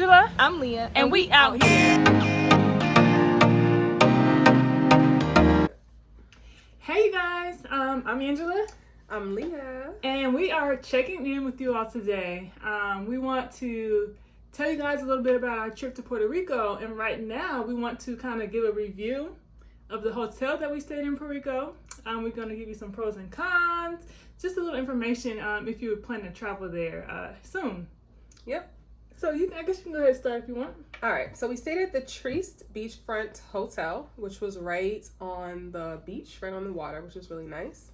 Angela. I'm Leah. And we out here. Hey you guys, I'm Angela. I'm Leah. And we are checking in with you all today. We want to tell you guys a little bit about our trip to Puerto Rico. And right now we want to kind of give a review of the hotel that we stayed in Puerto Rico. We're going to give you some pros and cons, just a little information if you were planning to travel there soon. Yep. So I guess you can go ahead and start if you want. All right. So we stayed at the Tryst Beachfront Hotel, which was right on the beach, right on the water, which was really nice.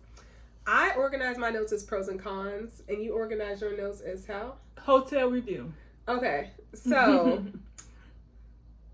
I organized my notes as pros and cons, and you organized your notes as how? Hotel review. Okay. So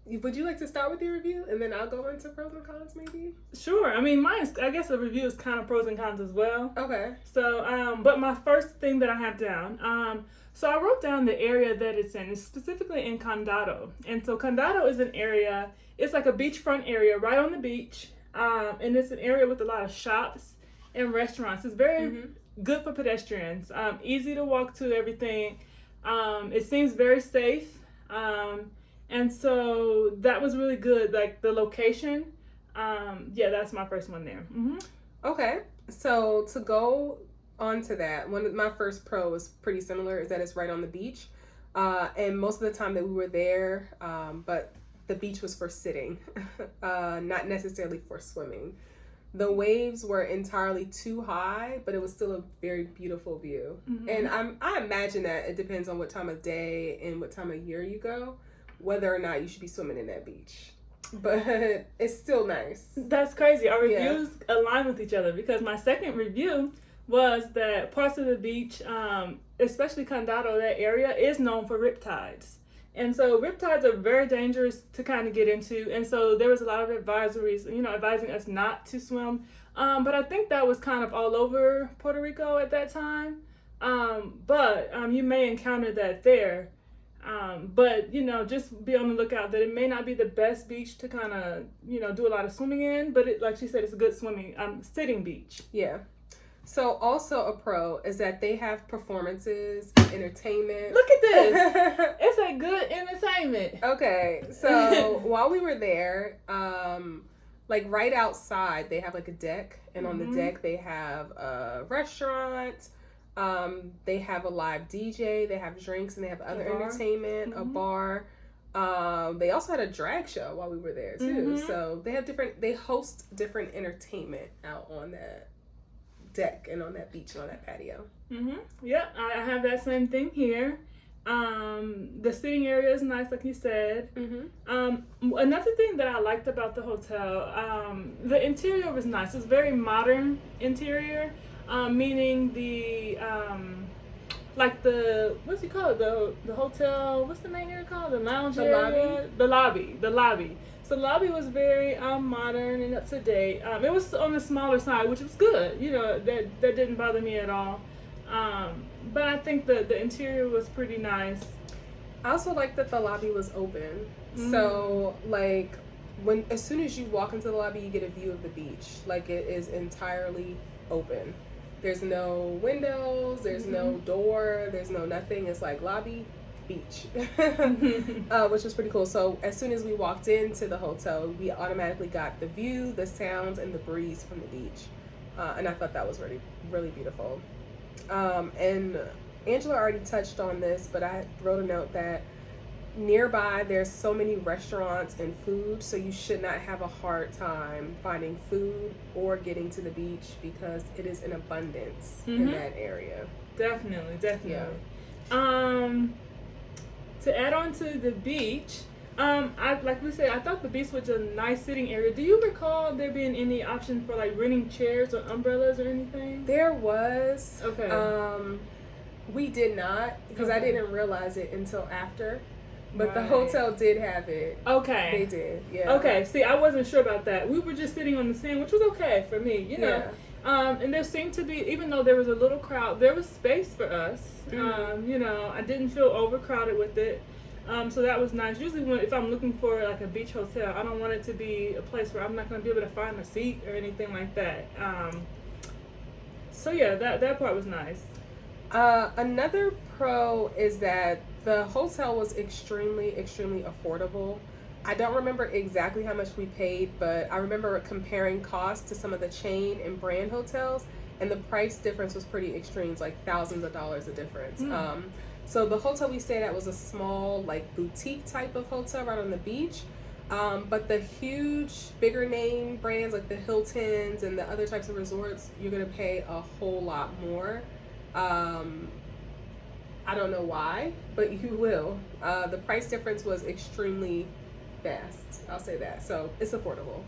would you like to start with your review, and then I'll go into pros and cons, maybe? Sure. I mean, I guess a review is kind of pros and cons as well. Okay. So, but my first thing that I have down, so I wrote down the area that it's in. It's specifically in Condado. And so Condado is an area, it's like a beachfront area right on the beach. And it's an area with a lot of shops and restaurants. It's very good for pedestrians. Easy to walk to everything. It seems very safe. And so that was really good. Like the location. Yeah, that's my first one there. Mm-hmm. Okay. So to go onto that, one of my first pro is pretty similar, is that it's right on the beach. And most of the time that we were there, but the beach was for sitting, not necessarily for swimming. The waves were entirely too high, but it was still a very beautiful view. Mm-hmm. And I imagine that it depends on what time of day and what time of year you go, whether or not you should be swimming in that beach. But it's still nice. That's crazy. Our reviews align with each other, because my second review was that parts of the beach, especially Condado, that area is known for riptides. And so riptides are very dangerous to kind of get into. And so there was a lot of advisories, advising us not to swim. But I think that was kind of all over Puerto Rico at that time. But you may encounter that there. But, just be on the lookout that it may not be the best beach to kind of, do a lot of swimming in. But like she said, it's a good sitting beach. Yeah. So also a pro is that they have performances, entertainment. Look at this. It's a good entertainment. Okay. So while we were there, like right outside, they have like a deck. And on the deck, they have a restaurant. They have a live DJ. They have drinks, and they have other entertainment, a bar. They also had a drag show while we were there too. So they host different entertainment out on that deck and on that beach and on that patio. Yeah, I have that same thing here. The sitting area is nice, like you said. Another thing that I liked about the hotel, the interior was nice. It's very modern interior, meaning the like what's it called, the hotel, what's the main area called, the lounge area, the lobby. So the lobby was very modern and up to date. It was on the smaller side, which was good. That didn't bother me at all. But I think the interior was pretty nice. I also like that the lobby was open. So like as soon as you walk into the lobby, you get a view of the beach. Like it is entirely open. There's no windows. There's no door. There's no nothing. It's like lobby, beach, which was pretty cool. So as soon as we walked into the hotel, we automatically got the view, the sounds, and the breeze from the beach, and I thought that was really, really beautiful. And Angela already touched on this, but I wrote a note that nearby there's so many restaurants and food, so you should not have a hard time finding food or getting to the beach, because it is in abundance in that area. Definitely. Yeah. To add on to the beach, like we said, I thought the beach was a nice sitting area. Do you recall there being any option for like renting chairs or umbrellas or anything? There was. Okay. We did not, because I didn't realize it until after. But the hotel did have it. Okay. They did, yeah. Okay, see, I wasn't sure about that. We were just sitting on the sand, which was okay for me, Yeah. And there seemed to be, even though there was a little crowd, there was space for us. I didn't feel overcrowded with it. So that was nice. Usually if I'm looking for like a beach hotel, I don't want it to be a place where I'm not going to be able to find a seat or anything like that. So yeah, that part was nice. Another pro is that The hotel was extremely, extremely affordable. I don't remember exactly how much we paid, but I remember comparing costs to some of the chain and brand hotels, and the price difference was pretty extreme. It's like thousands of dollars of difference. So the hotel we stayed at was a small, like, boutique type of hotel right on the beach. But the huge, bigger name brands like the Hiltons and the other types of resorts, you're going to pay a whole lot more. I don't know why, but you will. The price difference was extremely fast. I'll say that. So it's affordable.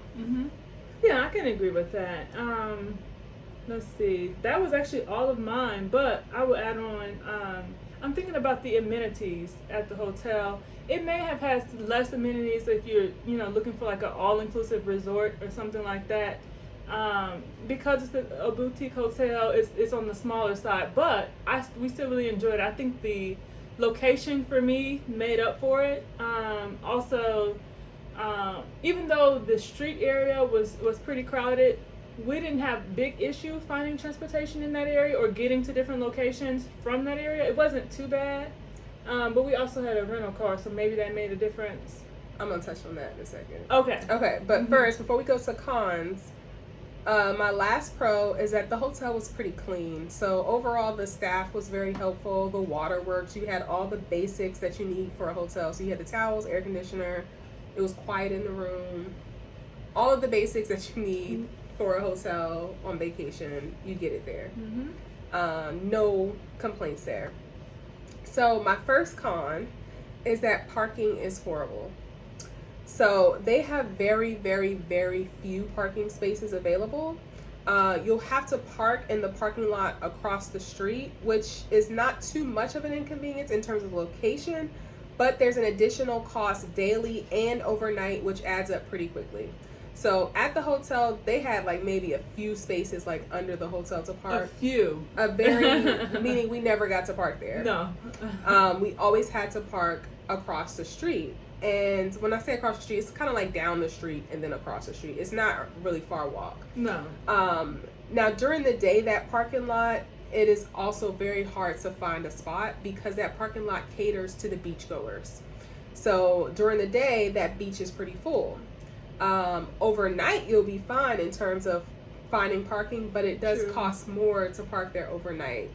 Yeah, I can agree with that. Let's see. That was actually all of mine, but I will add on. I'm thinking about the amenities at the hotel. It may have had less amenities if you're, looking for like an all-inclusive resort or something like that. Because it's a boutique hotel, it's on the smaller side. But we still really enjoyed it. I think the location for me made up for it. Also, even though the street area was pretty crowded, we didn't have big issue finding transportation in that area or getting to different locations from that area. It wasn't too bad, but we also had a rental car, so maybe that made a difference. I'm gonna touch on that in a second. Okay, but first, before we go to cons, my last pro is that the hotel was pretty clean. So overall, the staff was very helpful. The water works. You had all the basics that you need for a hotel. So you had the towels, air conditioner. It was quiet in the room. All of the basics that you need for a hotel on vacation, you get it there. No complaints there. So my first con is that parking is horrible. So they have very, very, very few parking spaces available. You'll have to park in the parking lot across the street, which is not too much of an inconvenience in terms of location, but there's an additional cost daily and overnight, which adds up pretty quickly. So at the hotel, they had like maybe a few spaces like under the hotel to park. A few. A very, meaning we never got to park there. No. We always had to park across the street. And when I say across the street, it's kind of like down the street and then across the street. It's not really far walk. No. Now during the day, that parking lot, it is also very hard to find a spot because that parking lot caters to the beachgoers. So during the day, that beach is pretty full. Overnight, you'll be fine in terms of finding parking, but it does cost more to park there overnight.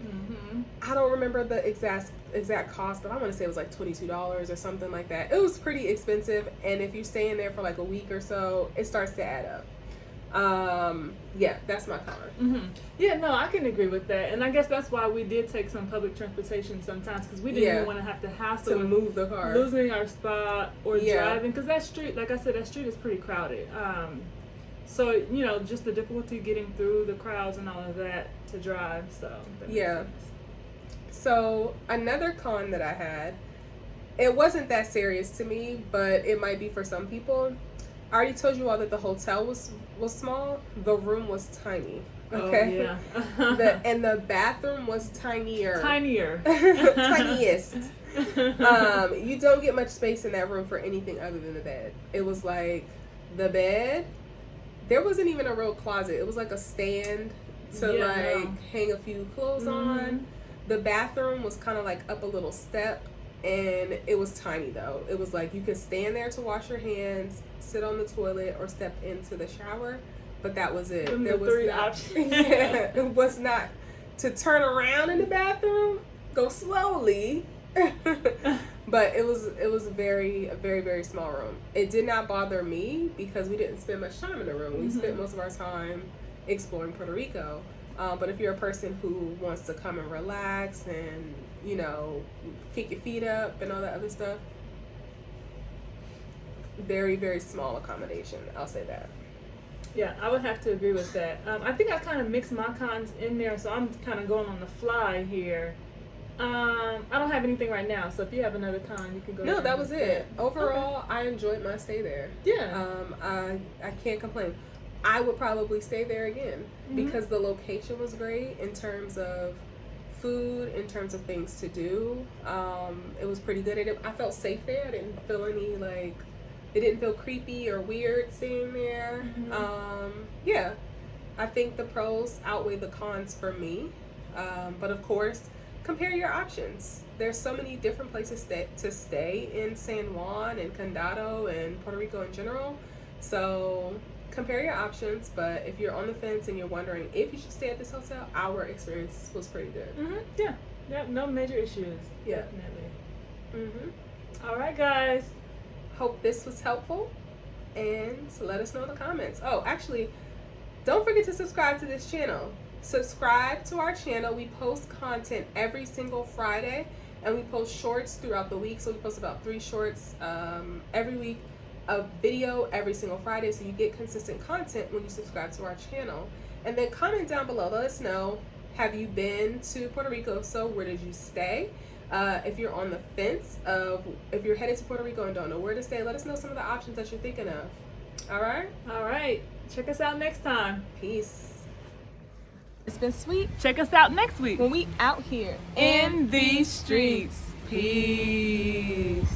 I don't remember the exact cost, but I want to say it was like $22 or something like that. It was pretty expensive, and if you're staying there for like a week or so, it starts to add up. Yeah, that's my con. Yeah, no, I can agree with that, and I guess that's why we did take some public transportation sometimes, because we didn't even want to have to hassle to move the car, losing our spot or driving, because that street, like I said, that street is pretty crowded. So just the difficulty getting through the crowds and all of that to drive. So that makes sense. So another con that I had, it wasn't that serious to me, but it might be for some people. I already told you all that the hotel was small. The room was tiny. Okay. Oh, yeah. And the bathroom was tinier. Tiniest. You don't get much space in that room for anything other than the bed. It was like the bed. There wasn't even a real closet. It was like a stand to hang a few clothes on. The bathroom was kind of like up a little step, and it was tiny though. It was like you could stand there to wash your hands, sit on the toilet, or step into the shower, but that was it. There was 3 options. It was not to turn around in the bathroom, go slowly. But it was a very, very small room. It did not bother me because we didn't spend much time in the room. We spent most of our time exploring Puerto Rico. But if you're a person who wants to come and relax and, kick your feet up and all that other stuff, very, very small accommodation. I'll say that. Yeah, I would have to agree with that. I think I kind of mixed my cons in there, so I'm kind of going on the fly here. I don't have anything right now, so if you have another con, you can go. No, that was it. Overall, I enjoyed my stay there. Yeah. I can't complain. I would probably stay there again because the location was great in terms of food, in terms of things to do. It was pretty good. I felt safe there. I didn't feel any it didn't feel creepy or weird staying there. Yeah, I think the pros outweigh the cons for me. But of course, compare your options. there's so many different places to stay in San Juan and Condado and Puerto Rico in general. So compare your options, but if you're on the fence and you're wondering if you should stay at this hotel, our experience was pretty good. Yeah, no major issues. Yeah. Definitely. All right, guys. Hope this was helpful, and let us know in the comments. Oh, actually, don't forget to subscribe to this channel. Subscribe to our channel. We post content every single Friday, and we post shorts throughout the week. So we post about 3 shorts every week, a video every single Friday, so you get consistent content when you subscribe to our channel. And then comment down below. Let us know, have you been to Puerto Rico? So where did you stay? If you're on the fence of if you're headed to Puerto Rico and don't know where to stay, let us know some of the options that you're thinking of. All right. Check us out next time. Peace. It's been sweet Check us out next week when we out here in these streets. Peace.